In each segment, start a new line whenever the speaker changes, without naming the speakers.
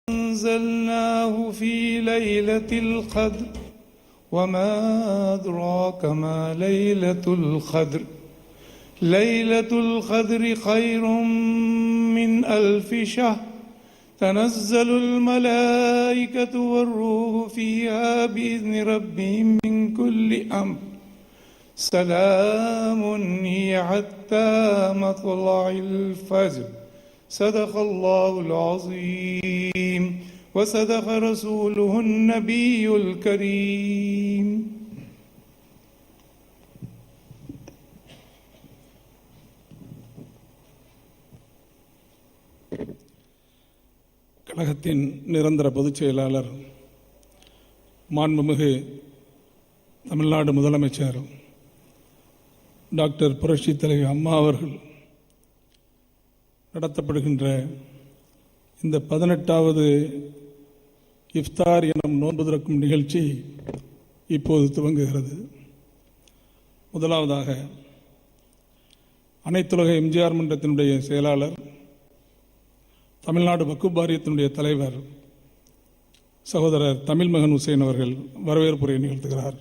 أنزلناه في ليلة القدر وما أدراك ما ليلة القدر ليلة القدر خير من 1000 شهر تنزل الملائكة والروح فيها بإذن ربهم من كل أمر سلام هي حتى مطلع الفجر صدق الله العظيم وصدق رسوله النبي الكريم.
கழகத்தின் நிரந்தர பொதுச் செயலாளர் மாண்புமிகு தமிழ்நாடு முதலமைச்சர் டாக்டர் புரட்சி தலைவி அம்மா அவர்கள் நடத்தப்படுகின்ற இந்த 18வது இஃப்தார் எனும் நோன்பு திறக்கும் நிகழ்ச்சி இப்போது துவங்குகிறது. முதலாவதாக அனைத்துலக எம்ஜிஆர் மன்றத்தினுடைய செயலாளர், தமிழ்நாடு வக்ஃப் வாரியத்தினுடைய தலைவர் சகோதரர் தமிழ்மகன் ஹுசைன் அவர்கள் வரவேற்புரை நிகழ்த்துகிறார்.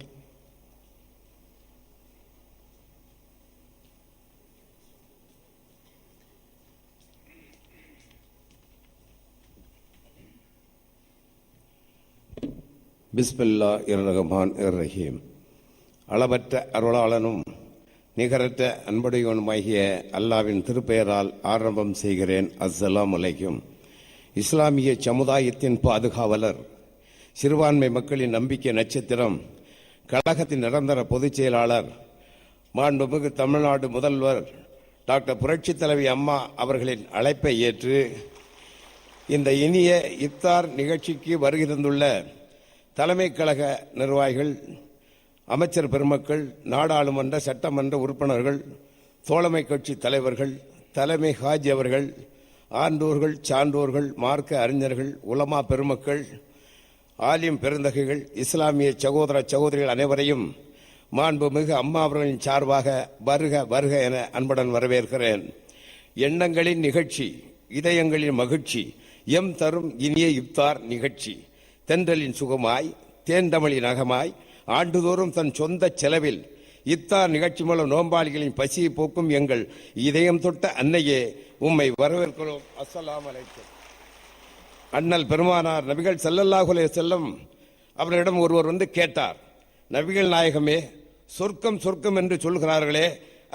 பிஸ்மில்லாஹிர் ரஹ்மானிர் ரஹீம். அளவற்ற அருளாளனும் நிகரற்ற அன்புடையவனுமாகிய அல்லாவின் திருப்பெயரால் ஆரம்பம் செய்கிறேன். அஸ்ஸலாமு அலைக்கும். இஸ்லாமிய சமுதாயத்தின் பாதுகாவலர், சிறுபான்மை மக்களின் நம்பிக்கை நட்சத்திரம், கழகத்தின் நிரந்தர பொதுச் செயலாளர், மாண்புமிகு தமிழ்நாடு முதல்வர் டாக்டர் புரட்சி தலைவி அம்மா அவர்களின் அழைப்பை ஏற்று இந்த இனிய இஃப்தார் நிகழ்ச்சிக்கு வருகை தந்துள்ள தலைமை கழக நிர்வாகிகள், அமைச்சர் பெருமக்கள், நாடாளுமன்ற சட்டமன்ற உறுப்பினர்கள், தோழமை கட்சி தலைவர்கள், தலைமை ஹாஜி அவர்கள், ஆண்டோர்கள், சான்றோர்கள், மார்க்க அறிஞர்கள், உலமா பெருமக்கள், ஆலிம் பெருந்தகைகள், இஸ்லாமிய சகோதர சகோதரிகள் அனைவரையும் மாண்புமிகு அம்மா அவர்களின் சார்பாக வருக வருக என அன்புடன் வரவேற்கிறேன். எண்ணங்களின் நிகழ்ச்சி, இதயங்களின் மகிழ்ச்சி, எம் தரும் இனிய இஃப்தார் நிகழ்ச்சி தென்றலின் சுகமாய், தேந்தமிழின் அகமாய், ஆண்டுதோறும் தன் சொந்த செலவில் இஃப்தார் நிகழ்ச்சி மூலம் நோம்பாளிகளின் பசியை போக்கும் எங்கள் இதயம் தொட்ட அன்னையே, உம்மை வரவேற்கிறோம். அஸ்ஸலாமு அலைக்கும். அண்ணல் பெருமானார் நபிகள் ஸல்லல்லாஹு அலைஹி வஸல்லம் அவர்களிடம் ஒருவர் வந்து கேட்டார், நபிகள் நாயகமே, சொர்க்கம் சொர்க்கம் என்று சொல்கிறார்களே,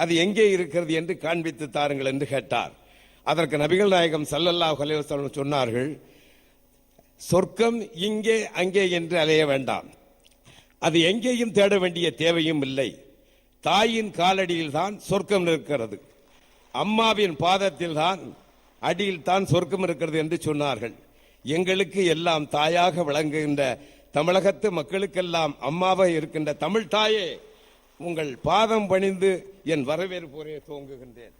அது எங்கே இருக்கிறது என்று காண்பித்து தாருங்கள் என்று கேட்டார். அதற்கு நபிகள் நாயகம் ஸல்லல்லாஹு அலைஹி வஸல்லம் சொன்னார்கள், சொர்க்கம் இங்கே அங்கே என்று அலைய வேண்டாம், அது எங்கேயும் தேட வேண்டிய தேவையும் இல்லை. தாயின் காலடியில் தான் சொர்க்கம் இருக்கிறது, அம்மாவின் பாதத்தில் தான் அடியில் தான் சொர்க்கம் இருக்கிறது என்று சொன்னார்கள். எங்களுக்கு எல்லாம் தாயாக விளங்குகின்ற தமிழகத்து மக்களுக்கெல்லாம் அம்மாவாக இருக்கின்ற தமிழ் தாயே, உங்கள் பாதம் பணிந்து என் வரவேற்புரையை துவங்குகின்றேன்.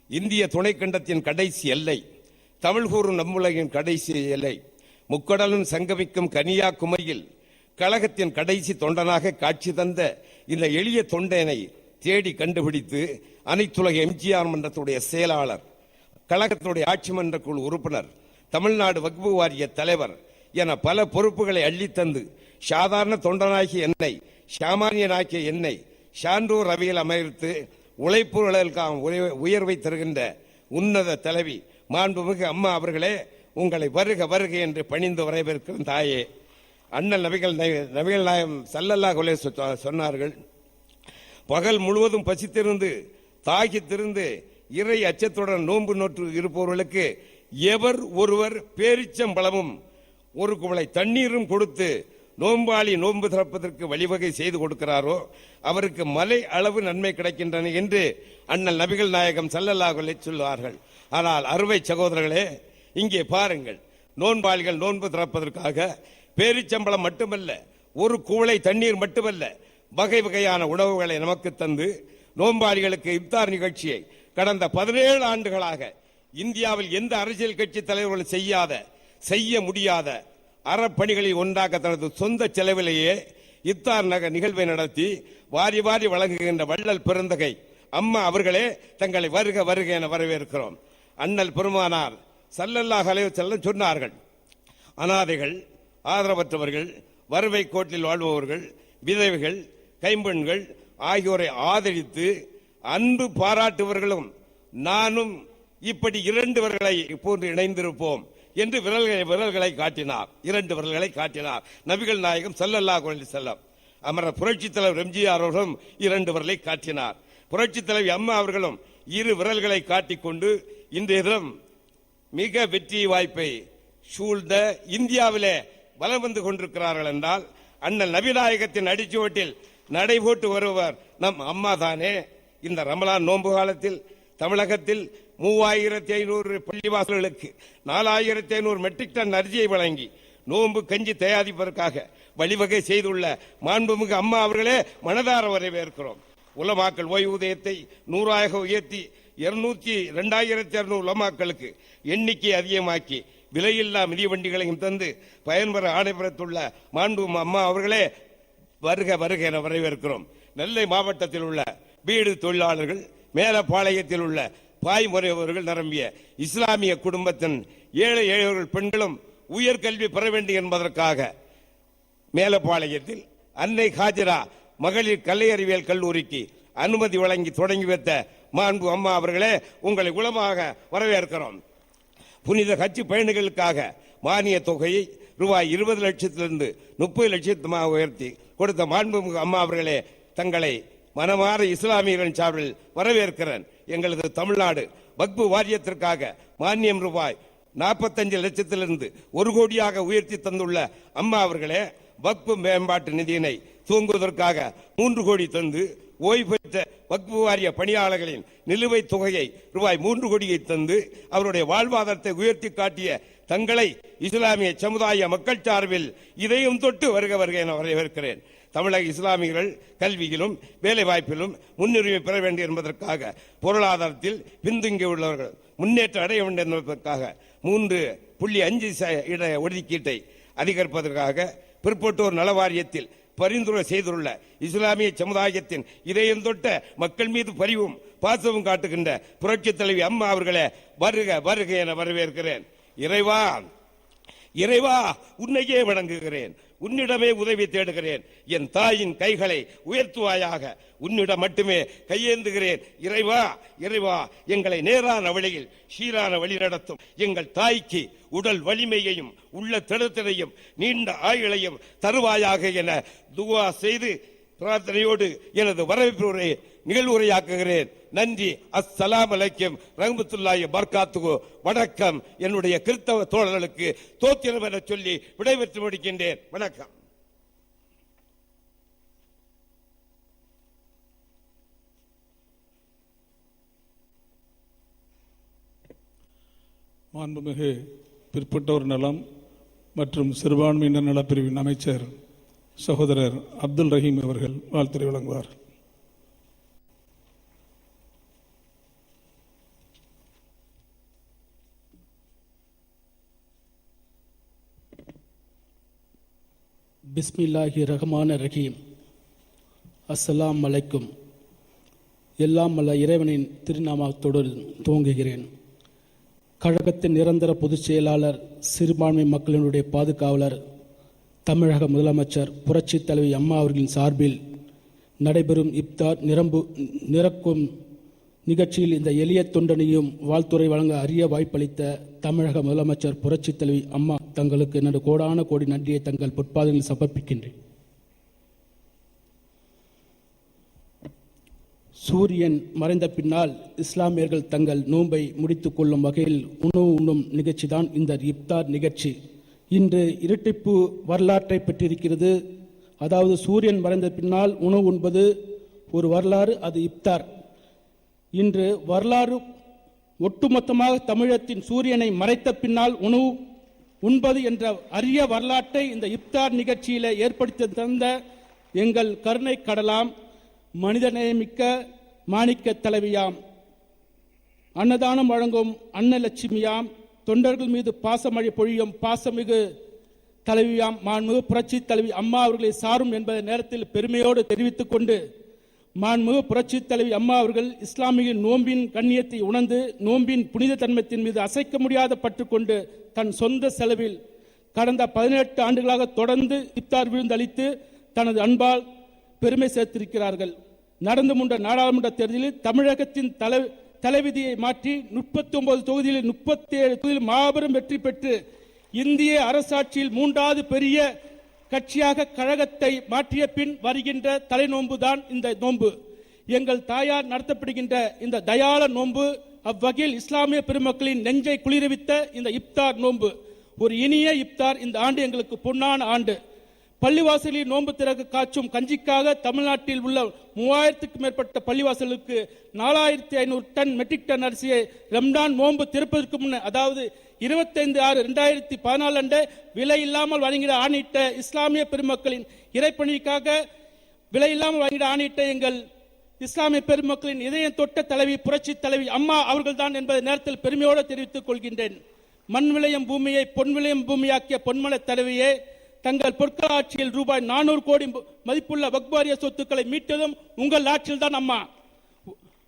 இந்திய துணைக்கண்டத்தின் கடைசி எல்லை, தமிழ் கூறும் நம்முலகின் கடைசி எல்லை, முக்கடலும் சங்கமிக்கும் கன்னியாகுமரியில் கழகத்தின் கடைசி தொண்டனாக காட்சி தந்த இந்த எளிய தொண்டனை தேடி கண்டுபிடித்து அனைத்துலக எம்ஜிஆர் மன்றத்துடைய செயலாளர், கழகத்துடைய ஆட்சி மன்ற குழு உறுப்பினர், தமிழ்நாடு வக்ஃப் வாரிய தலைவர் என பல பொறுப்புகளை அள்ளித்தந்து சாதாரண தொண்டனாகிய என்னை, சாமானியனாகிய என்னை சான்றோர் அவையில் அமைத்து உழைப்புகளுக்கான உயர்வை தருகின்ற உன்னத தலைவி மாண்புமிகு அம்மா அவர்களே, உங்களை வருக வருக என்று பணிந்து வரவேற்கும் தாயே. அண்ணல் நபிகள் நாயகம் ஸல்லல்லாஹு அலைஹி வஸல்லம் சொன்னார்கள், பகல் முழுவதும் பசித்திருந்து தாகித்திருந்து இறை அச்சத்துடன் நோன்பு நோற்று இருப்பவர்களுக்கு எவர் ஒருவர் பேரிச்சம்பழமும் ஒரு குவளை தண்ணீரும் கொடுத்து நோன்பாளி நோன்பு திறப்பதற்கு வழிவகை செய்து கொடுக்கிறாரோ அவருக்கு மலை அளவு நன்மை கிடைக்கின்றன என்று அண்ணல் நபிகள் நாயகம் ஸல்லல்லாஹு அலைஹி சொல்வார்கள். ஆனால் அருமை சகோதரர்களே, இங்கே பாருங்கள், நோன்பாளிகள் நோன்பு திறப்பதற்காக பேரிச்சம்பளம் மட்டுமல்ல, ஒரு குவளை தண்ணீர் மட்டுமல்ல, வகை வகையான உணவுகளை நமக்கு தந்து நோன்பாளிகளுக்கு இஃப்தார் நிகழ்ச்சியை கடந்த 17 ஆண்டுகளாக இந்தியாவில் எந்த அரசியல் கட்சி தலைவர்கள் செய்ய முடியாத அறப்பணிகளில் ஒன்றாக தனது சொந்த செலவிலேயே இஃப்தார் நிகழ்வை நடத்தி வாரி வாரி வழங்குகின்ற வள்ளல் பெருந்தகை அம்மா அவர்களே, தங்களை வருக வருக என வரவேற்கிறோம். அண்ணல் பெருமானார் ஸல்லல்லாஹு அலைஹி வஸல்லம் சொன்னார்கள், அனாதைகள், ஆதரவற்றவர்கள், வறுமை கோட்டில் வாழ்பவர்கள், விதவைகள், கைம்பெண்கள் ஆகியோரை ஆதரித்து அன்பு பாராட்டுவர்களும் நானும் இப்படி 2 விரல்களை போன்று இணைந்திருப்போம் என்று விரல்களை காட்டினார். 2 விரல்களை காட்டினார் நபிகள் நாயகம் ஸல்லல்லாஹு அலைஹி வஸல்லம். அமரர் புரட்சித் தலைவர் எம்ஜிஆர் அவர்களும் 2 விரலை காட்டினார். புரட்சித் தலைவி அம்மா அவர்களும் 2 விரல்களை காட்டிக்கொண்டு இன்றைய தினம் மிக வெற்றி வாய்ப்பை சூழ்ந்த இந்தியாவிலே வலம் வந்து கொண்டிருக்கிறார்கள் என்றால் அண்ணல் நபிநாயகத்தின் அடிச்சுவட்டில் நடைபோட்டு வருவர் நம் அம்மா தானே. இந்த ரமலான் நோன்பு காலத்தில் தமிழகத்தில் 3500 பள்ளிவாசல்களுக்கு 4500 மெட்ரிக் டன் அரிசியை வழங்கி நோன்பு கஞ்சி தயாரிப்பதற்காக வழிவகை செய்துள்ள மாண்புமிகு அம்மா அவர்களே மனதார வரவேற்கிறோம். உலமாக்கள் ஓய்வூதியத்தை 100 உயர்த்தி 2200 உலமாக்களுக்கு எண்ணிக்கை அதிகமாக்கி விலையில்லா மிதிவண்டிகளையும் தந்து பயன்பெற ஆணைபுரத்துள்ள மாண்புமிகு அம்மா அவர்களே வருக வருக என வரவேற்கிறோம். நெல்லை மாவட்டத்தில் உள்ள வீடு தொழிலாளர்கள், மேலப்பாளையத்தில் உள்ள பாய்முறையவர்கள் நிரம்பிய இஸ்லாமிய குடும்பத்தின் ஏழை எளியவர்கள் பெண்களும் உயர்கல்வி பெற வேண்டும் என்பதற்காக மேலப்பாளையத்தில் அன்னை ஹாஜிரா மகளிர் கலை அறிவியல் கல்லூரிக்கு அனுமதி வழங்கி தொடங்கி வைத்த மாண்பு அம்மா அவர்களே உங்களை உளமாக வரவேற்கிறோம். புனித ஹஜ் பயணிகளுக்காக மானிய தொகையை ரூபாய் 20 லட்சத்திலிருந்து 30 லட்சமாக உயர்த்தி கொடுத்த மாண்புமிகு அம்மா அவர்களே தங்களை மனமாற இஸ்லாமியர்களின் சார்பில் வரவேற்கிறேன். எங்களது தமிழ்நாடு வக்பு வாரியத்திற்காக மானியம் ரூபாய் 45 லட்சத்திலிருந்து 1 கோடியாக உயர்த்தி தந்துள்ள அம்மா அவர்களே வக்பு மேம்பாட்டு நிதியினை துவங்குவதற்காக 3 கோடி தந்து ஓய்வு பெற்ற வக்பு வாரிய பணியாளர்களின் நிலுவைத் தொகையை ரூபாய் 3 கோடியை தந்து அவருடைய வாழ்வாதாரத்தை உயர்த்தி காட்டிய தங்களை இஸ்லாமிய சமுதாய மக்கள் சார்பில் இதையும் தொட்டு வருக வருக என வரவேற்கிறேன். தமிழக இஸ்லாமியர்கள் கல்வியிலும் வேலை வாய்ப்பிலும் முன்னுரிமை பெற வேண்டும் என்பதற்காக பொருளாதாரத்தில் பின்தங்கியுள்ளவர்கள் முன்னேற்றம் அடைய வேண்டும் என்பதற்காக 3.5 இட ஒதுக்கீட்டை அதிகரிப்பதற்காக பிற்பட்டோர் நல வாரியத்தில் பரிந்துரை செய்துள்ள இஸ்லாமிய சமுதாயத்தின் இதயம் தொட்ட மக்கள் மீது பரிவும் பாசமும் காட்டுகின்ற புரட்சித் தலைவி அம்மா அவர்களே வருக வருக என வரவேற்கிறேன். இறைவா இறைவா உன்னையே வணங்குகிறேன், உன்னிடமே உதவி தேடுகிறேன். என் தாயின் கைகளை உயர்த்துவாயாக, உன்னிடம் மட்டுமே கையேந்துகிறேன். இறைவா இறைவா எங்களை நேரான வழியில் சீரான வழி நடத்தும். எங்கள் தாய்க்கு உடல் வலிமையையும் உள்ள திடத்தினையும் நீண்ட ஆயுளையும் தருவாயாக என துவா செய்து பிரார்த்தனையோடு எனது வரவேற்பு நிகழ்வுரையாக்குகிறேன். நன்றி. அஸ்ஸலாமு அலைக்கும் ரஹ்மத்துல்லாஹி பரகாத்துஹு. வணக்கம். என்னுடைய கிறிஸ்தவ தோழர்களுக்கு தோத்திரம் என சொல்லி விடைபெற்று முடிக்கின்றேன். வணக்கம்.
மாண்புமிகு பிற்பட்டோர் நலம் மற்றும் சிறுபான்மையினர் நலப்பிரிவின் அமைச்சர் சகோதரர் அப்துல் ரஹீம் அவர்கள் வாழ்த்துரை வழங்குவார்.
பிஸ்மில்லாஹி ரஹ்மான் ரஹீம். அஸ்ஸலாம் அலைக்கும். எல்லாம் வல்ல இறைவனின் திருநாமத்தோடு துவங்குகிறேன். கழகத்தின் நிரந்தர பொதுச் செயலாளர், சிறுபான்மை மக்களினுடைய பாதுகாவலர், தமிழக முதலமைச்சர் புரட்சித் தலைவி அம்மா அவர்களின் சார்பில் நடைபெறும் இப்தார் நிரக்கும் நிகழ்ச்சியில் இந்த எளிய தொண்டனையும் வாழ்த்துறை வழங்க அரிய வாய்ப்பளித்த தமிழக முதலமைச்சர் புரட்சித் தலைவி அம்மா தங்களுக்கு எனது கோடான கோடி நன்றியை தங்கள் பொற்பாதங்களில் சமர்ப்பிக்கின்றேன். சூரியன் மறைந்த பின்னால் இஸ்லாமியர்கள் தங்கள் நோன்பை முடித்துக் கொள்ளும் வகையில் உணவு உண்ணும் நிகழ்ச்சிதான் இந்த இப்தார் நிகழ்ச்சி. இன்று இரட்டிப்பு வரலாற்றை பெற்றிருக்கிறது. அதாவது சூரியன் மறைந்த பின்னால் உணவு உண்பது ஒரு வரலாறு, அது இப்தார். இன்று வரலாறு ஒட்டுமொத்தமாக தமிழகத்தின் சூரியனை மறைத்த பின்னால் உணவு உண்பது என்ற அரிய வரலாற்றை இந்த இப்தார் நிகழ்ச்சியில ஏற்படுத்தி தந்த எங்கள் கருணை கடலாம், மனிதநேயமிக்க மாணிக்க தலைவியாம், அன்னதானம் வழங்கும் அன்னலட்சுமியாம், தொண்டர்கள் மீது பாசமழை பொழியும் பாசமிகு தலைவியாம் மாண்புமிகு புரட்சி தலைவி அம்மா அவர்களை சாரும் என்பதை நேரத்தில் பெருமையோடு தெரிவித்துக் கொண்டு, மாண்புமிகு புரட்சி தலைவி அம்மா அவர்கள் இஸ்லாமிய நோம்பின் கண்ணியத்தை உணர்ந்து நோம்பின் புனித தன்மத்தின் மீது அசைக்க முடியாத பற்று கொண்டு தன் சொந்த செலவில் கடந்த 18 ஆண்டுகளாக தொடர்ந்து இப்தார் விருந்தளித்து தனது அன்பால் பெருமை சேர்த்திருக்கிறார்கள். நடந்து முடிந்த நாடாளுமன்ற தேர்தலில் தமிழகத்தின் தலைவிதியை மாற்றி 39 தொகுதிகளில் 37 தொகுதியில் மாபெரும் வெற்றி பெற்று இந்திய அரசாட்சியில் 3வது பெரிய கட்சியாக கழகத்தை மாற்றிய பின் வருகின்ற தலைநோன்பு தான் இந்த நோன்பு. எங்கள் தாயார் நடத்தப்படுகின்ற இந்த தயாள நோன்பு அவ்வகையில் இஸ்லாமிய பெருமக்களின் நெஞ்சை குளிரவித்த இந்த இப்தார் நோன்பு ஒரு இனிய இப்தார். இந்த ஆண்டு எங்களுக்கு பொன்னான ஆண்டு. பள்ளிவாசலில் நோன்பு திறக்க காய்ச்சும் கஞ்சிக்காக தமிழ்நாட்டில் உள்ள 3000க்கும் மேற்பட்ட பள்ளிவாசலுக்கு 4500 டன் மெட்ரிக் டன் அரிசியை ரம்டான் நோன்பு திறப்பதற்கு முன்னர், அதாவது 25/6/2014 அன்று விலை இல்லாமல் வழங்கிட ஆணையிட்ட இஸ்லாமிய பெருமக்களின் இறைப்பணிக்காக விலை இல்லாமல் வழங்கிட ஆணையிட்ட எங்கள் இஸ்லாமிய பெருமக்களின் இதயம் தொட்ட தலைவி புரட்சி தலைவி அம்மா அவர்கள் தான் என்பதை நேரத்தில் பெருமையோடு தெரிவித்துக் கொள்கின்றேன். மண் விளையும் பூமியை பொன் விளையும் பூமியாக்கிய பொன்மலை தலைவியே, தங்கள் பொற்கால ஆட்சியில் ரூபாய் 400 கோடி மதிப்புள்ள வக்பாரிய சொத்துக்களை மீட்டதும் உங்கள் ஆட்சியில் தான் அம்மா.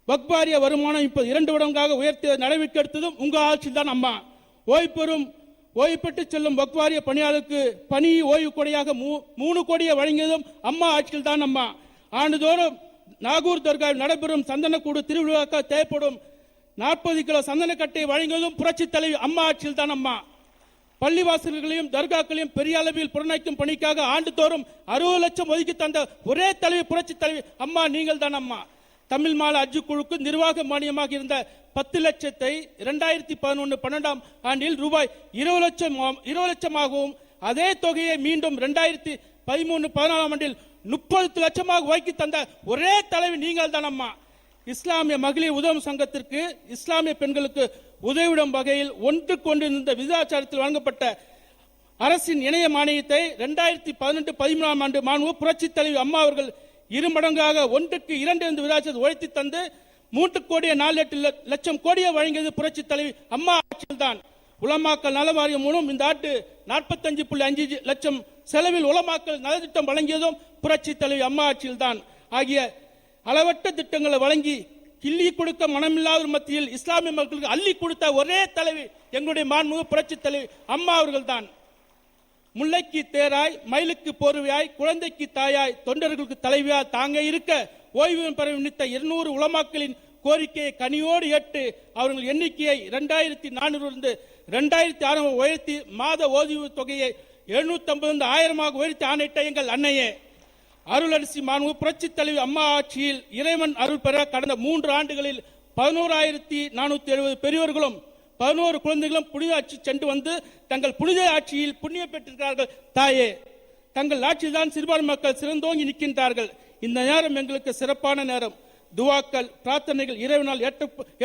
வக்பாரிய வருமானம் இப்போது 2 மடங்காக உயர்த்திய நடவடிக்கை எடுத்ததும் உங்கள் ஆட்சியில் தான் அம்மா. ஓய்வு பெற்று செல்லும் வக்பாரிய பணியாளருக்கு பணி ஓய்வு கொடையாக 3 கோடியை வழங்கியதும் அம்மா ஆட்சியில் தான் அம்மா. ஆண்டுதோறும் நாகூர் தர்காவில் நடைபெறும் சந்தனக்கூடு திருவிழாக்காக தேவைப்படும் 40 கிலோ சந்தனக்கட்டை வழங்கியதும் புரட்சி தலைவி அம்மா ஆட்சியில் தான் அம்மா. பள்ளிவாசல்களையும் தர்காக்களையும் பெரிய அளவில் புறநைக்கும் பணிக்காக ஆண்டுதோறும் 60 லட்சம் ஒதுக்கி தந்த ஒரே தலைவி புரட்சி தலைவி அம்மா நீங்கள் தான் அம்மா. தமிழ் மாநில அஜ்ஜு குழுக்கு நிர்வாக மானியமாக இருந்த 10 லட்சத்தை 2011-12ஆம் ஆண்டில் ரூபாய் 20 லட்சமாகவும் அதே தொகையை மீண்டும் 2013-14ஆம் ஆண்டில் 30 லட்சமாக வாங்கி தந்த ஒரே தலைவி நீங்கள் தான் அம்மா. இஸ்லாமிய மகளிர் உதவும் சங்கத்திற்கு இஸ்லாமிய பெண்களுக்கு உதவிடும் வகையில் ஒன்றுக்கொன்று இந்த விகிதாச்சாரத்தில் வழங்கப்பட்ட அரசின் இணைய மானியத்தை 2012-13ஆம் ஆண்டு மாண்பு புரட்சி தலைவி அம்மா அவர்கள் 2 மடங்காக 1க்கு 2 என்ற விகிதாச்சாரத்தை உயர்த்தி தந்து 3.48 லட்சம் கோடியை வழங்கியது புரட்சி தலைவி அம்மா ஆட்சியில் தான். உலமாக்கல் நல வாரியம் மூலம் இந்த ஆண்டு 45.5 லட்சம் செலவில் உலமாக்கல் நலத்திட்டம் வழங்கியதும் புரட்சி தலைவி அம்மா ஆட்சியில் தான். ஆகிய அளவற்ற திட்டங்களை வழங்கி கிள்ளி கொடுக்க மனமில்லாத மத்தியில் இஸ்லாமிய மக்களுக்கு அள்ளி கொடுத்த ஒரே தலைவி எங்களுடைய மாண்புமிகு புரட்சி தலைவி அம்மா அவர்கள் தான். முல்லைக்கு தேராய், மயிலுக்கு போர்வையாய், குழந்தைக்கு தாயாய், தொண்டர்களுக்கு தலைவியாய் தாங்க இருக்க ஓய்வு பெற நினைத்த 200 உலமாக்களின் கோரிக்கையை கனியோடு ஏற்று அவர்கள் எண்ணிக்கையை 2400 2006 உயர்த்தி மாத ஓய்வு தொகையை 750 1000 உயர்த்தி ஆணையிட்ட எங்கள் அன்னையே, அருளரசி மாண்பு புரட்சி தலைவி அம்மா ஆட்சியில் இறைவன் அருள் பெற கடந்த 3 ஆண்டுகளில் 11,470 பெரியோர்களும் 11 குழந்தைகளும் புனித ஆட்சி சென்று வந்து தங்கள் புனித ஆட்சியில் புண்ணியம் பெற்றிருக்கிறார்கள். தாயே, தங்கள் ஆட்சியில் தான் சிறுபான்மை மக்கள் சிறந்தோங்கி நிற்கின்றார்கள். இந்த நேரம் எங்களுக்கு சிறப்பான நேரம். துவாக்கள், பிரார்த்தனைகள் இறைவனால்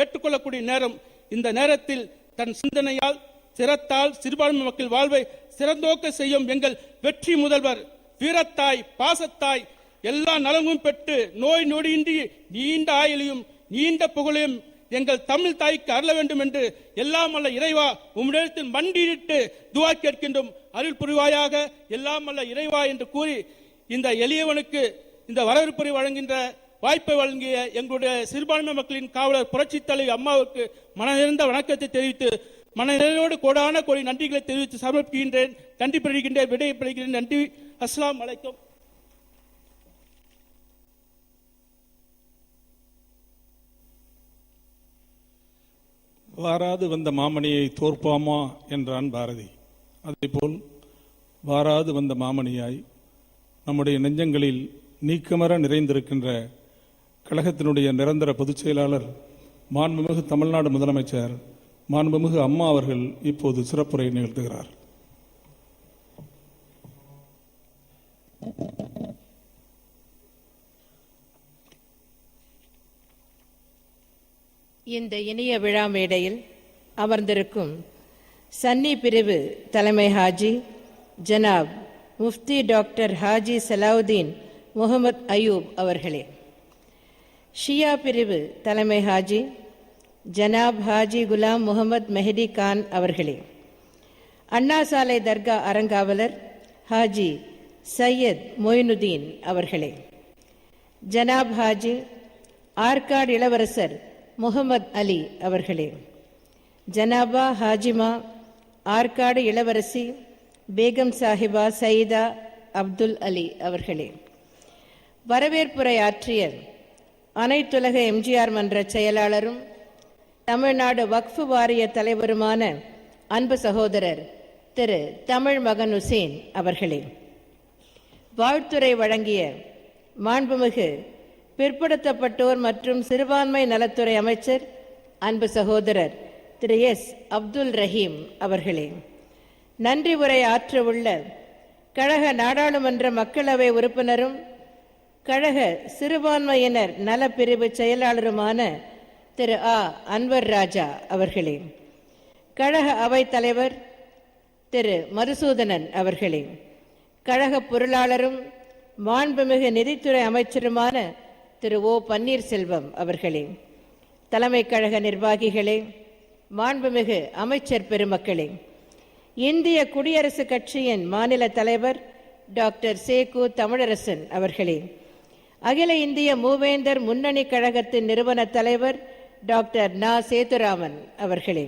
ஏற்றுக்கொள்ளக்கூடிய நேரம். இந்த நேரத்தில் தன் சிந்தனையால் சிரத்தால் சிறுபான்மை மக்கள் வாழ்வை சிறந்தோக்க செய்யும் எங்கள் வெற்றி முதல்வர், வீரத்தாய், பாசத்தாய், எல்லா நலமும் பெற்று நோய் நொடியின்றி நீண்ட ஆயுளையும் நீண்ட புகழையும் எங்கள் தமிழ் தாய்க்கு அருள வேண்டும் என்று எல்லாம் அல்ல இறைவா உம்மிடத்தில் மண்டியிட்டு துவா கேட்கின்றோம். அருள் புரிவாயாக எல்லாம் அல்ல இறைவா என்று கூறி இந்த எளியவனுக்கு இந்த வரவேற்புரை வழங்குகின்ற வாய்ப்பை வழங்கிய எங்களுடைய சிறுபான்மை மக்களின் காவலர் புரட்சி தலைவி அம்மாவுக்கு மனநிறைந்த வணக்கத்தை தெரிவித்து மனநிறைவோடு கோடான கோடி நன்றிகளை தெரிவித்து சமர்ப்பிக்கின்றேன். நன்றி பெறுகின்றேன், விடைபெறுகிறேன். நன்றி. அஸ்ஸலாமு அலைக்கும்.
வாராது வந்த மாமணியை தோற்பாமா என்றான் பாரதி. அதேபோல் வாராது வந்த மாமணியாய் நம்முடைய நெஞ்சங்களில் நீக்கமர நிறைந்திருக்கின்ற கழகத்தினுடைய நிரந்தர பொதுச் செயலாளர் மாண்புமிகு தமிழ்நாடு முதலமைச்சர் மாண்புமிகு அம்மா அவர்கள் இப்போது சிறப்புரை நிகழ்த்துகிறார்.
இந்த இனிய விழா மேடையில் அமர்ந்திருக்கும் சன்னி பிரிவு தலைமை ஹாஜி ஜனாப் முஃப்தி டாக்டர் ஹாஜி சலாவுதீன் முகமது அயூப் அவர்களே, ஷியா பிரிவு தலைமை ஹாஜி ஜனாப் ஹாஜி குலாம் முகமது மெஹதி கான் அவர்களே, அண்ணா சாலை தர்கா அரங்காவலர் ஹாஜி சையத் மொயினுதீன் அவர்களே, ஜனாப் ஹாஜி ஆற்காடு இளவரசர் முகமது அலி அவர்களே, ஜனாபா ஹாஜிமா ஆற்காடு இளவரசி பேகம் சாஹிபா சயீதா அப்துல் அலி அவர்களே, வரவேற்புரை ஆற்றிய அனைத்துலக எம்ஜிஆர் மன்ற செயலாளரும் தமிழ்நாடு வக்ஃபு வாரிய தலைவருமான அன்பு சகோதரர் திரு தமிழ் மகன் உசேன் அவர்களே, வாழ்த்துரை வழங்கிய மாண்புமிகு பிற்படுத்தப்பட்டோர் மற்றும் சிறுபான்மை நலத்துறை அமைச்சர் அன்பு சகோதரர் திரு எஸ் அப்துல் ரஹீம் அவர்களே, நன்றி உரை ஆற்றவுள்ள கழக நாடாளுமன்ற மக்களவை உறுப்பினரும் கழக சிறுபான்மையினர் நலப்பிரிவு செயலாளருமான திரு ஆ அன்வர் ராஜா அவர்களே, கழக அவைத் தலைவர் திரு மதுசூதனன் அவர்களே, கழக பொருளாளரும் மாண்புமிகு நிதித்துறை அமைச்சருமான திரு ஓ பன்னீர்செல்வம் அவர்களே, தலைமை கழக நிர்வாகிகளே, மாண்புமிகு அமைச்சர் பெருமக்களே, இந்திய குடியரசுக் கட்சியின் மாநில தலைவர் டாக்டர் சேகு தமிழரசன் அவர்களே, அகில இந்திய மூவேந்தர் முன்னணி கழகத்தின் நிறுவன தலைவர் டாக்டர் நா சேதுராமன் அவர்களே,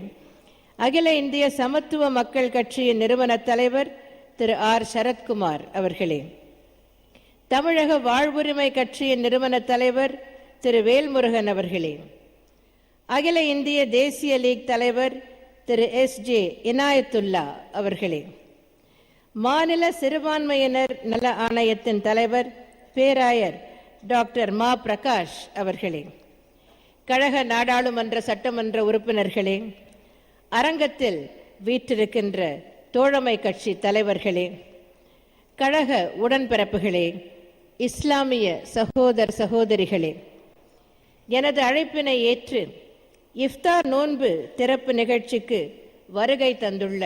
அகில இந்திய சமத்துவ மக்கள் கட்சியின் நிறுவன தலைவர் திரு ஆர் சரத்குமார் அவர்களே, தமிழக வாழ்வுரிமை கட்சியின் நிறுவன தலைவர் திரு வேல்முருகன் அவர்களே, அகில இந்திய தேசிய லீக் தலைவர் திரு எஸ் ஜே இனாயத்துல்லா அவர்களே, மாநில சிறுபான்மையினர் நல ஆணையத்தின் தலைவர் பேராயர் டாக்டர் மா பிரகாஷ் அவர்களே, கழக நாடாளுமன்ற சட்டமன்ற உறுப்பினர்களே, அரங்கத்தில் வீற்றிருக்கின்ற தோழமை கட்சி தலைவர்களே, கழக உடன்பிறப்புகளே, இஸ்லாமிய சகோதர சகோதரிகளே, எனது அழைப்பினை ஏற்று இஃப்தார் நோன்பு திறப்பு நிகழ்ச்சிக்கு வருகை தந்துள்ள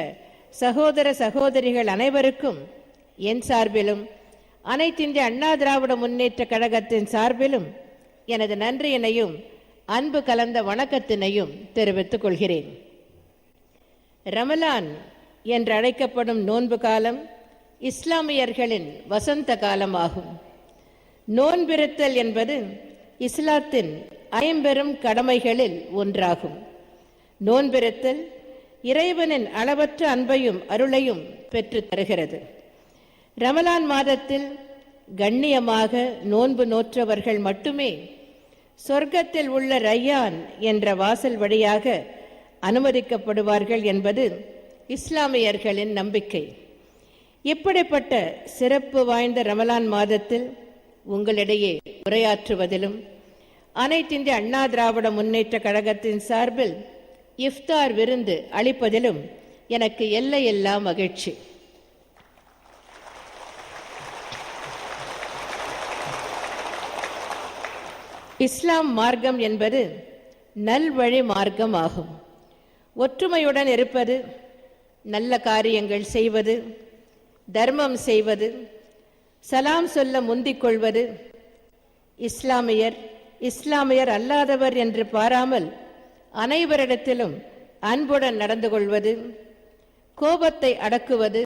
சகோதர சகோதரிகள் அனைவருக்கும் என் சார்பிலும் அனைத்திந்திய அண்ணா திராவிட முன்னேற்ற கழகத்தின் சார்பிலும் எனது நன்றியினையும் அன்பு கலந்த வணக்கத்தினையும் தெரிவித்துக் கொள்கிறேன். ரமலான் என்று அழைக்கப்படும் நோன்பு காலம் இஸ்லாமியர்களின் வசந்த காலமாகும். நோன்பிருத்தல் என்பது இஸ்லாத்தின் ஐம்பெரும் கடமைகளில் ஒன்றாகும். நோன்பிருத்தல் இறைவனின் அளவற்ற அன்பையும் அருளையும் பெற்று தருகிறது. ரமலான் மாதத்தில் கண்ணியமாக நோன்பு நோற்றவர்கள் மட்டுமே சொர்க்கத்தில் உள்ள ரையான் என்ற வாசல் வழியாக அனுமதிக்கப்படுவார்கள் என்பது இஸ்லாமியர்களின் நம்பிக்கை. இப்படிப்பட்ட சிறப்பு வாய்ந்த ரமலான் மாதத்தில் உங்களிடையே உரையாற்றுவதிலும் அனைத்திந்திய அண்ணா திராவிட முன்னேற்ற கழகத்தின் சார்பில் இஃப்தார் விருந்து அளிப்பதிலும் எனக்கு எல்லையில்லா மகிழ்ச்சி. இஸ்லாம் மார்க்கம் என்பது நல்வழி மார்க்கம் ஆகும். ஒற்றுமையுடன் இருப்பது, நல்ல காரியங்கள் செய்வது, தர்மம் செய்வது, சலாம் சொல்ல முந்திக் கொள்வது, இஸ்லாமியர் அல்லாதவர் என்று பாராமல் அனைவரிடத்திலும் அன்புடன் நடந்து கொள்வது, கோபத்தை அடக்குவது,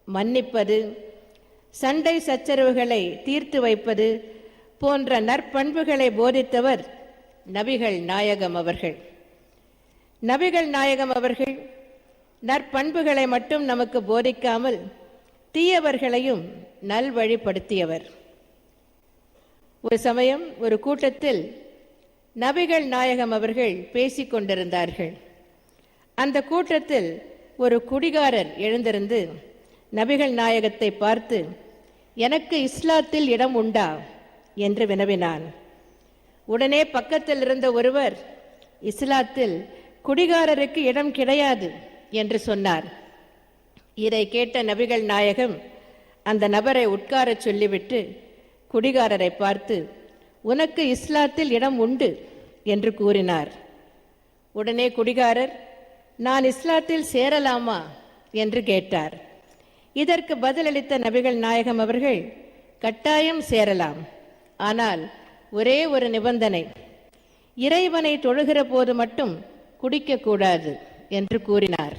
மன்னிப்பது, சண்டை சச்சரவுகளை தீர்த்து வைப்பது போன்ற நற்பண்புகளை போதித்தவர் நபிகள் நாயகம் அவர்கள். நபிகள் நாயகம் அவர்கள் நற்பண்புகளை மட்டும் நமக்கு போதிக்காமல் தீயவர்களையும் நல்வழிப்படுத்தியவர். ஒரு சமயம் ஒரு கூட்டத்தில் நபிகள் நாயகம் அவர்கள் பேசிக் கொண்டிருந்தார்கள். அந்த கூட்டத்தில் ஒரு குடிகாரர் எழுந்திருந்து நபிகள் நாயகத்தை பார்த்து, எனக்கு இஸ்லாத்தில் இடம் உண்டா என்று வினவினான். உடனே பக்கத்தில் இருந்த ஒருவர், இஸ்லாத்தில் குடிகாரருக்கு இடம் கிடையாது என்று சொன்னார். இதை கேட்ட நபிகள் நாயகம் அந்த நபரை உட்காரச் சொல்லிவிட்டு குடிகாரரை பார்த்து, உனக்கு இஸ்லாத்தில் இடம் உண்டு என்று கூறினார். உடனே குடிகாரர், நான் இஸ்லாத்தில் சேரலாமா என்று கேட்டார். இதற்கு பதிலளித்த நபிகள் நாயகம் அவர்கள், கட்டாயம் சேரலாம், ஆனால் ஒரே ஒரு நிபந்தனை, இறைவனை தொழுகிற போது மட்டும் குடிக்கக்கூடாது என்று கூறினார்.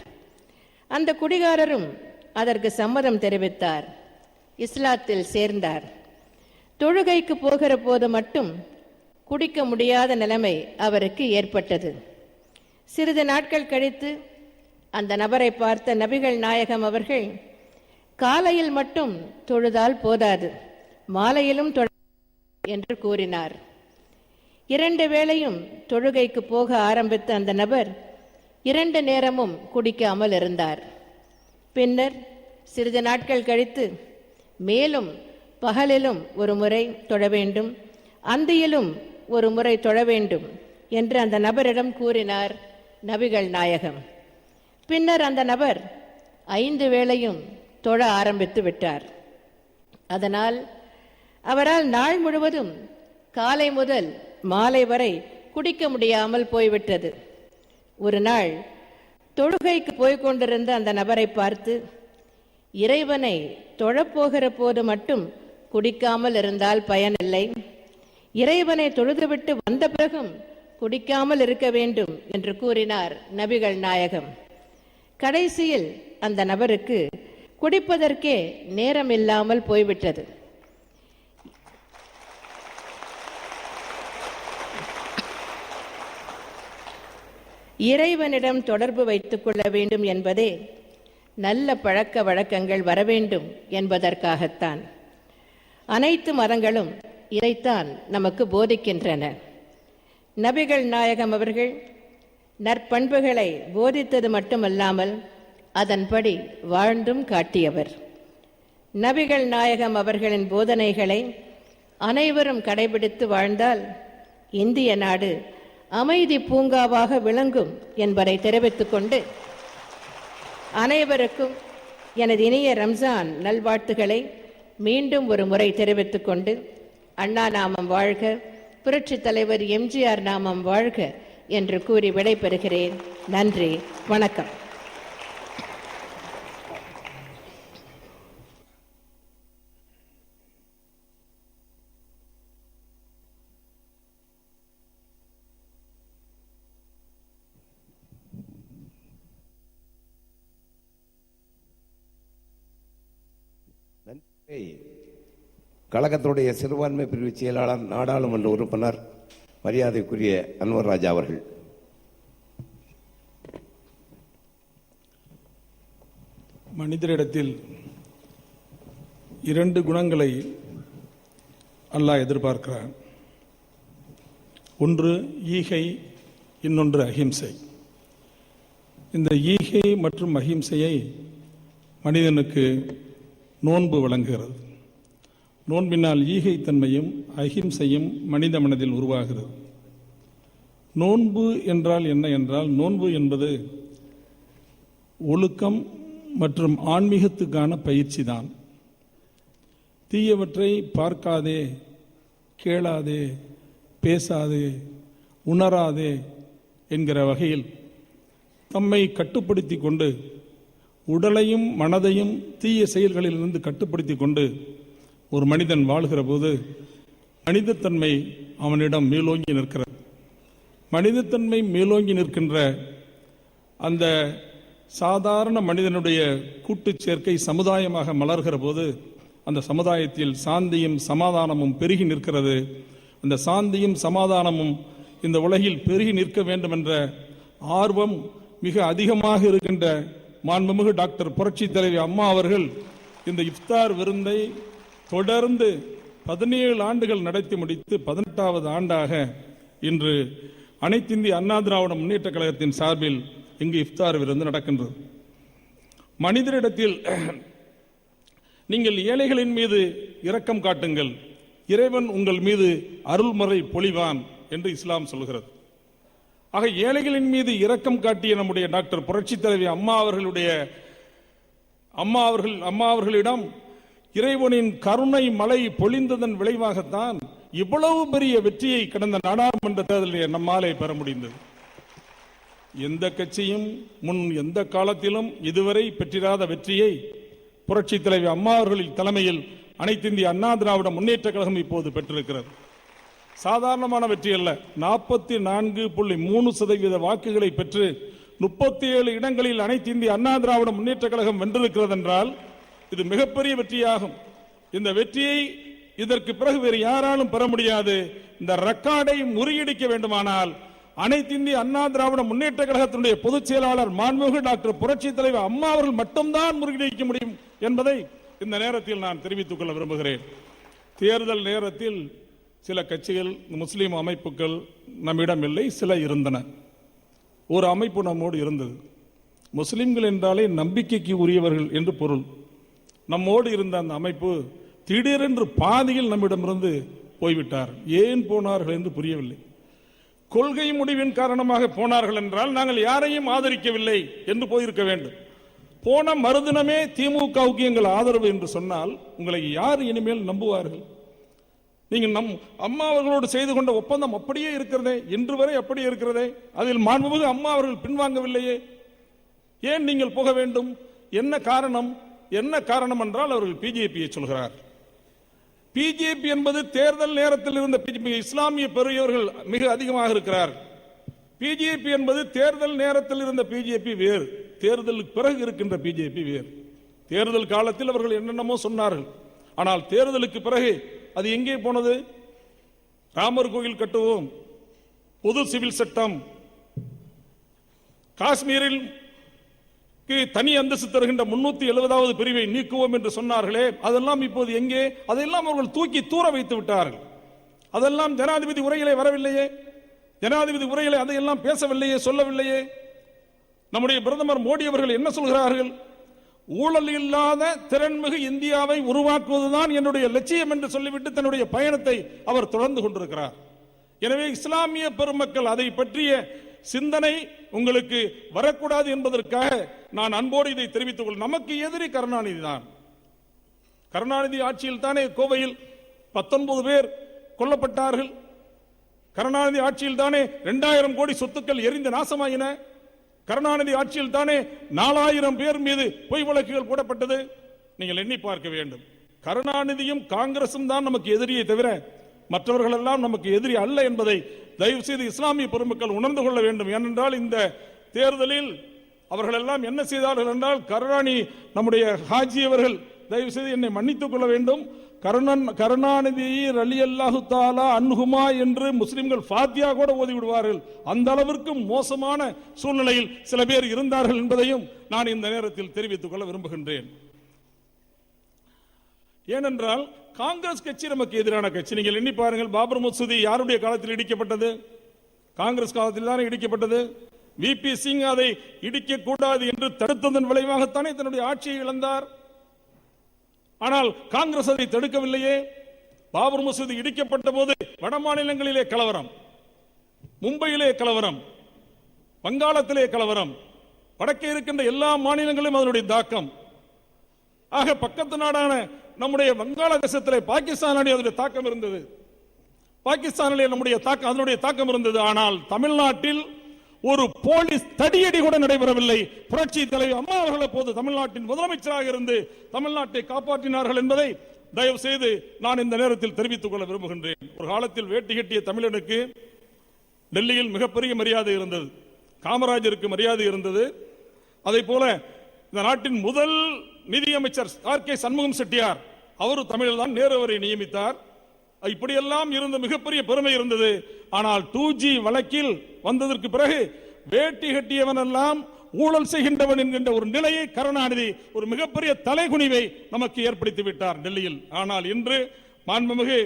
அந்த குடிகாரரும் அதற்கு சம்மதம் தெரிவித்தார். இஸ்லாத்தில் சேர்ந்தார். தொழுகைக்கு போகிற போது மட்டும் குடிக்க முடியாத நிலைமை அவருக்கு ஏற்பட்டது. சிறிது நாட்கள் கழித்து அந்த நபரை பார்த்த நபிகள் நாயகம் அவர்கள், காலையில் மட்டும் தொழுதால் போதாது, மாலையிலும் தொழ என்று கூறினார். 2 வேளையும் தொழுகைக்கு போக ஆரம்பித்த அந்த நபர் 2 நேரமும் குடிக்காமல் இருந்தார். பின்னர் சிறிது நாட்கள் கழித்து மேலும் பகலிலும் ஒரு முறை தொழ வேண்டும், அந்தியிலும் ஒரு முறை தொழ வேண்டும் என்று அந்த நபரிடம் கூறினார் நபிகள் நாயகம். பின்னர் அந்த நபர் 5 வேளையும் தொழ ஆரம்பித்து விட்டார். அதனால் அவரால் நாள் முழுவதும் காலை முதல் மாலை வரை குடிக்க முடியாமல் போய்விட்டது. ஒரு நாள் தொழுகைக்கு போய்கொண்டிருந்த அந்த நபரை பார்த்து, இறைவனை தொழப்போகிற போது மட்டும் குடிக்காமல் இருந்தால் பயனில்லை, இறைவனை தொழுதுவிட்டு வந்த பிறகும் குடிக்காமல் இருக்க வேண்டும் என்று கூறினார் நபிகள் நாயகம். கடைசியில் அந்த நபருக்கு குடிப்பதற்கே நேரம் இல்லாமல் போய்விட்டது. இறைவனிடம் தொடர்பு வைத்துக் கொள்ள வேண்டும் என்பதே நல்ல பழக்க வழக்கங்கள் வர வேண்டும் என்பதற்காகத்தான். அனைத்து மதங்களும் இதைத்தான் நமக்கு போதிக்கின்றன. நபிகள் நாயகம் அவர்கள் நற்பண்புகளை போதித்தது மட்டுமல்லாமல் அதன்படி வாழ்ந்தும் காட்டியவர். நபிகள் நாயகம் அவர்களின் போதனைகளை அனைவரும் கடைபிடித்து வாழ்ந்தால் இந்திய நாடு அமைதி பூங்காவாக விளங்கும் என்பதை தெரிவித்துக் கொண்டு, அனைவருக்கும் எனது இனிய ரம்ஜான் நல்வாழ்த்துக்களை மீண்டும் ஒரு முறை தெரிவித்துக் கொண்டு, அண்ணா நாமம் வாழ்க, புரட்சித் தலைவர் எம்ஜிஆர் நாமம் வாழ்க என்று கூறி விடைபெறுகிறேன். நன்றி, வணக்கம்.
கழகத்துடைய சிறுபான்மை பிரிவு செயலாளர், நாடாளுமன்ற உறுப்பினர், மரியாதைக்குரிய அன்வர் ராஜா அவர்கள்.
மனிதரிடத்தில் 2 குணங்களை அல்லாஹ் எதிர்பார்க்கிறார். ஒன்று ஈகை, இன்னொன்று அஹிம்சை. இந்த ஈகை மற்றும் அஹிம்சையை மனிதனுக்கு நோன்பு வழங்குகிறது. நோன்பினால் ஈகை தன்மையும் அஹிம்சையும் மனித மனதில் உருவாகிறது. நோன்பு என்றால் என்ன என்றால், நோன்பு என்பது ஒழுக்கம் மற்றும் ஆன்மீகத்துக்கான பயிற்சி தான். தீயவற்றை பார்க்காதே, கேளாதே, பேசாதே, உணராதே என்கிற வகையில் தம்மை கட்டுப்படுத்தி கொண்டு, உடலையும் மனதையும் தீய செயல்களிலிருந்து கட்டுப்படுத்தி கொண்டு ஒரு மனிதன் வாழ்கிற போது மனிதத்தன்மை அவனிடம் மேலோங்கி நிற்கிறது. மனிதத்தன்மை மேலோங்கி நிற்கின்ற அந்த சாதாரண மனிதனுடைய கூட்டு சேர்க்கை சமுதாயமாக மலர்கிற போது அந்த சமுதாயத்தில் சாந்தியும் சமாதானமும் பெருகி நிற்கிறது. அந்த சாந்தியும் சமாதானமும் இந்த உலகில் பெருகி நிற்க வேண்டும் என்ற ஆர்வம் மிக அதிகமாக இருக்கின்ற மாண்புமிகு டாக்டர் புரட்சி தலைவி அம்மா அவர்கள் இந்த இஃப்தார் விருந்தை தொடர்ந்து 17 ஆண்டுகள் நடத்தி முடித்து 18வது ஆண்டாக இன்று அனைத்திந்திய அண்ணா திராவிட முன்னேற்ற கழகத்தின் சார்பில் இங்கு இஃப்தார் விருந்து நடக்கின்றது. மனிதரிடத்தில் நீங்கள் ஏழைகளின் மீது இரக்கம் காட்டுங்கள், இறைவன் உங்கள் மீது அருள்மறை பொழிவான் என்று இஸ்லாம் சொல்கிறது. ஆக ஏழைகளின் மீது இரக்கம் காட்டிய நம்முடைய டாக்டர் புரட்சி தலைவி அம்மா அவர்களிடம் இறைவனின் கருணை மழை பொழிந்ததன் விளைவாகத்தான் இவ்வளவு பெரிய வெற்றியை கடந்த நாடாளுமன்ற தேர்தலில் நம்மாலே பெற முடிந்தது. எந்த கட்சியும் முன் எந்த காலத்திலும் இதுவரை பெற்றிராத வெற்றியை புரட்சி தலைவி அம்மா அவர்களின் தலைமையில் அனைத்திந்திய அண்ணா திராவிட முன்னேற்ற கழகம் இப்போது பெற்றிருக்கிறது. சாதாரணமான வெற்றி அல்ல. 44.3% வாக்குகளை பெற்று 37 இடங்களில் அனைத்து இந்திய அண்ணா திராவிட முன்னேற்ற கழகம் வென்றிருக்கிறது என்றால் இது மிகப்பெரிய வெற்றியாகும். இந்த வெற்றியை இதற்கு பிறகு வேறு யாராலும் பெற முடியாது. இந்த ரெக்கார்டை முறியடிக்க வேண்டுமானால் அனைத்து இந்திய அண்ணா திராவிட முன்னேற்ற கழகத்தினுடைய பொதுச் செயலாளர் மாண்புமிகு டாக்டர் புரட்சி தலைவர் அம்மா அவர்கள் மட்டும்தான் முறியடிக்க முடியும் என்பதை இந்த நேரத்தில் நான் தெரிவித்துக் கொள்ள விரும்புகிறேன். தேர்தல் நேரத்தில் சில கட்சிகள், முஸ்லீம் அமைப்புகள் நம்மிடம் இல்லை, சில இருந்தன. ஒரு அமைப்பு நம்மோடு இருந்தது. முஸ்லிம்கள் என்றாலே நம்பிக்கைக்கு உரியவர்கள் என்று பொருள். நம்மோடு இருந்த அந்த அமைப்பு திடீரென்று பாதியில் நம்மிடமிருந்து போய்விட்டார். ஏன் போனார்கள் என்று புரியவில்லை. கொள்கை முடிவின் காரணமாக போனார்கள் என்றால் நாங்கள் யாரையும் ஆதரிக்கவில்லை என்று போயிருக்க வேண்டும். போன மறுதினமே திமுகவுக்கு எங்கள் ஆதரவு என்று சொன்னால் உங்களை யார் இனிமேல் நம்புவார்கள்? நீங்கள் நம் அம்மா அவர்களோடு செய்து கொண்ட ஒப்பந்தம் அப்படியே இருக்கிறதே, இன்று வரை அப்படியே இருக்கிறதே. அதில் மாண்புமிகு அம்மா அவர்கள் பின்வாங்கவில்லையே. ஏன் நீங்கள் போக வேண்டும்? என்ன காரணம்? என்ன காரணம் என்றால் அவர்கள் பிஜேபியை சொல்கிறார். பிஜேபி என்பது தேர்தல் நேரத்தில் இருந்த இஸ்லாமிய பெரியவர்கள் மிக அதிகமாக இருக்கிறார். பிஜேபி என்பது தேர்தல் நேரத்தில் இருந்த பிஜேபி வேறு, தேர்தலுக்கு பிறகு இருக்கின்ற பிஜேபி வேறு. தேர்தல் காலத்தில் அவர்கள் என்னென்னமோ சொன்னார்கள். ஆனால் தேர்தலுக்கு பிறகு அது எங்கே போனது? ராமர் கோயில் கட்டுவோம், பொது சிவில் சட்டம், காஷ்மீரில் தனி அந்தஸ்து தருகின்ற 370வது பிரிவை நீக்குவோம் என்று சொன்னார்களே, அதெல்லாம் இப்போது எங்கே? அதெல்லாம் அவர்கள் தூக்கி தூர வைத்து விட்டார்கள். அதெல்லாம் ஜனாதிபதி உரையிலே வரவில்லையே, ஜனாதிபதி உரையிலே அதையெல்லாம் பேசவில்லையே, சொல்லவில்லையே. நம்முடைய பிரதமர் மோடி அவர்கள் என்ன சொல்கிறார்கள்? ஊழல் இல்லாத திறன்மிகு இந்தியாவை உருவாக்குவதுதான் என்னுடைய லட்சியம் என்று சொல்லிவிட்டு தன்னுடைய பயணத்தை அவர் தொடர்ந்து கொண்டிருக்கிறார். எனவே இஸ்லாமிய பெருமக்கள் அதை பற்றிய சிந்தனை உங்களுக்கு வரக்கூடாது என்பதற்காக நான் அன்போடு இதை தெரிவித்துக் கொள். நமக்கு எதிரி கருணாநிதி தான். கருணாநிதி ஆட்சியில் தானே கோவையில் 19 பேர் கொல்லப்பட்டார்கள். கருணாநிதி ஆட்சியில் தானே 2000 கோடி சொத்துக்கள் எரிந்து நாசமாயின. கருணாநிதி ஆட்சியில் தானே 4000 பேர் மீது பொய் வழக்குகள் போடப்பட்டது. நீங்கள் எண்ணி பார்க்க வேண்டும். கருணாநிதியும் காங்கிரசும் தான் நமக்கு எதிரியை தவிர மற்றவர்கள் எல்லாம் நமக்கு எதிரி அல்ல என்பதை தயவு செய்து இஸ்லாமிய பெருமக்கள் உணர்ந்து கொள்ள வேண்டும். ஏனென்றால் இந்த தேர்தலில் அவர்கள் எல்லாம் என்ன செய்தார்கள் என்றால், கருணாநிதி நம்முடைய ஹாஜி அவர்கள் தயவு செய்து என்னை மன்னித்துக் கொள்ள வேண்டும். கருணாநிதி ரலியல்லாஹு தஆலா அன்ஹுமா என்று முஸ்லிம்கள் ஃபாத்தியா கூட ஓதி விடுவார்கள். அந்த அளவிற்கு மோசமான சூழ்நிலையில் சில பேர் இருந்தார்கள் என்பதையும் நான் இந்த நேரத்தில் தெரிவித்துக் கொள்ள விரும்புகின்றேன். ஏனென்றால் காங்கிரஸ் கட்சி நமக்கு எதிரான கட்சி. நீங்கள் எண்ணி பாருங்கள், பாபர் மசூதி யாருடைய காலத்தில் இடிக்கப்பட்டது? காங்கிரஸ் காலத்தில் தானே இடிக்கப்பட்டது. விபி சிங் அதை இடிக்கக்கூடாது என்று தடுத்ததன் விளைவாகத்தானே தன்னுடைய ஆட்சியை இழந்தார். ஆனால் காங்கிரஸ் அதை தடுக்கவில்லையே. பாபர் மசூதி இடிக்கப்பட்ட போது வட மாநிலங்களிலே கலவரம், மும்பையிலே கலவரம், வங்காளத்திலே கலவரம், வடக்கே இருக்கின்ற எல்லா மாநிலங்களிலும் அதனுடைய தாக்கம். ஆக பக்கத்து நாடான நம்முடைய வங்காளதேசத்திலே பாகிஸ்தானிலே அதனுடைய தாக்கம் இருந்தது. பாகிஸ்தானிலே நம்முடைய தாக்கம், அதனுடைய தாக்கம் இருந்தது. ஆனால் தமிழ்நாட்டில் ஒரு போலீஸ் தடியடி கூட நடைபெறவில்லை. புரட்சி தலைவர் அம்மா அவர்கள் அப்போது தமிழ்நாட்டின் முதலமைச்சராக இருந்து தமிழ்நாட்டை காப்பாற்றினார்கள் என்பதை தயவு செய்து நான் இந்த நேரத்தில் தெரிவித்துக் கொள்ள விரும்புகின்றேன். ஒரு காலத்தில் வேட்டி கட்டிய தமிழனுக்கு டெல்லியில் மிகப்பெரிய மரியாதை இருந்தது, காமராஜருக்கு மரியாதை இருந்தது. அதை போல இந்த நாட்டின் முதல் நிதியமைச்சர் ஆர்.கே. சண்முகம் செட்டியார், அவரு தமிழில் தான் நேரு அவரை நியமித்தார். இப்படியெல்லாம் இருந்த மிகப்பெரிய பெருமை இருந்தது. ஆனால் 2G வழக்கில் வந்ததற்கு பிறகு வேட்டி கட்டியவன் எல்லாம் ஊழல் செய்கின்றவன் என்கின்ற ஒரு நிலையை கருணாநிதி ஒரு மிகப்பெரிய தலைகுனிவை நமக்கு ஏற்படுத்தி விட்டார் டெல்லியில். ஆனால் இன்று மாண்புமிகு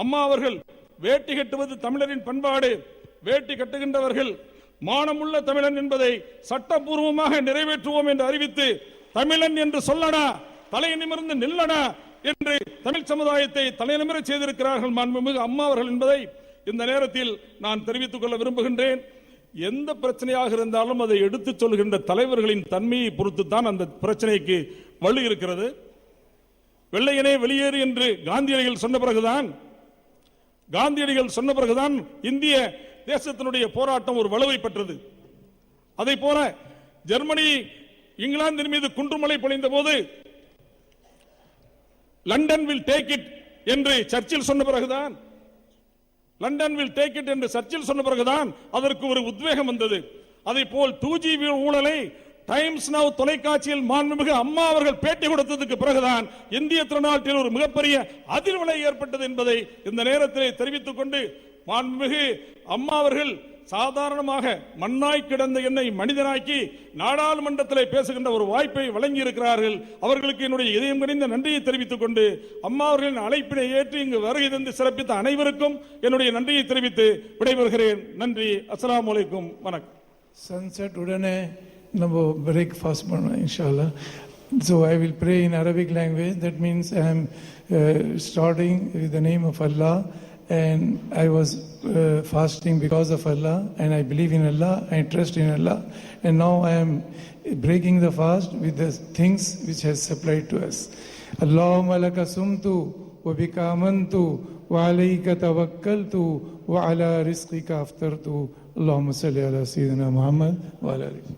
அம்மா அவர்கள் வேட்டி கட்டுவது தமிழரின் பண்பாடு, வேட்டி கட்டுகின்றவர்கள் மானமுள்ள தமிழன் என்பதை சட்டபூர்வமாக நிறைவேற்றுவோம் என்று அறிவித்து, தமிழன் என்று சொல்லடா, தலை நிமிர்ந்து நில்லடா என்று தமிழ் சமுதாயத்தை தலைநிமிர செய்திருக்கிறார்கள் மாண்புமிகு அம்மா அவர்கள் என்பதை இந்த நேரத்தில் நான் தெரிவித்துக் கொள்ள விரும்புகின்றேன். எந்த பிரச்சனையாக இருந்தாலும் அதை எடுத்துச் சொல்கின்ற தலைவர்களின் தன்மையை பொறுத்துத்தான் அந்த பிரச்சனைக்கு வலு இருக்கிறது. வெள்ளையனே வெளியேறு என்று காந்தியடிகள் சொன்ன பிறகுதான் இந்திய தேசத்தினுடைய போராட்டம் ஒரு வலுவை பெற்றது. அதை போல ஜெர்மனி இங்கிலாந்தின் மீது குன்றுமலை பொழிந்த போது லண்டன் வில் டேக் இட் என்று சர்ச்சில் சொன்ன பிறகுதான், அதற்கு ஒரு உத்வேகம் வந்தது. அதை போல் 2G ஊழலை டைம்ஸ் நவ் தொலைக்காட்சியில் மாண்புமிகு அம்மா அவர்கள் பேட்டி கொடுத்ததுக்கு பிறகுதான் இந்திய திருநாட்டில் ஒரு மிகப்பெரிய அதிர்வலை ஏற்பட்டது என்பதை இந்த நேரத்தில் தெரிவித்துக் கொண்டு, மாண்புமிகு அம்மா அவர்கள் சாதாரணமாக மண்ணாய் கிடந்த என்னை மனிதனாக்கி நாடாளுமன்றத்திலே பேசுகின்ற ஒரு வாய்ப்பை வழங்கி இருக்கிறார்கள். அவர்களுக்கு என்னுடைய இதயம் கனிந்த நன்றியை தெரிவித்துக் கொண்டு அம்மா அவர்களின் அழைப்பினை ஏற்று இங்கு வருகை தந்து சிறப்பித்த அனைவருக்கும் என்னுடைய நன்றியை தெரிவித்து விடைபெறுகிறேன். நன்றி. அஸ்ஸலாமு அலைக்கும். வணக்கம்.
Sunset udane namo breakfast banna inshallah. So I will pray in Arabic language. That means I am starting with the name of Allah, and I was fasting because of Allah, and I believe in Allah, I trust in Allah, and now I am breaking the fast with the things which has supplied to us. Allahumma laka sumtu wa bika amantu wa alayka tawakkaltu wa ala rizqika aftartu. Allahumma salli ala Sayyidina Muhammad wa ala alihi.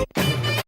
Thank you.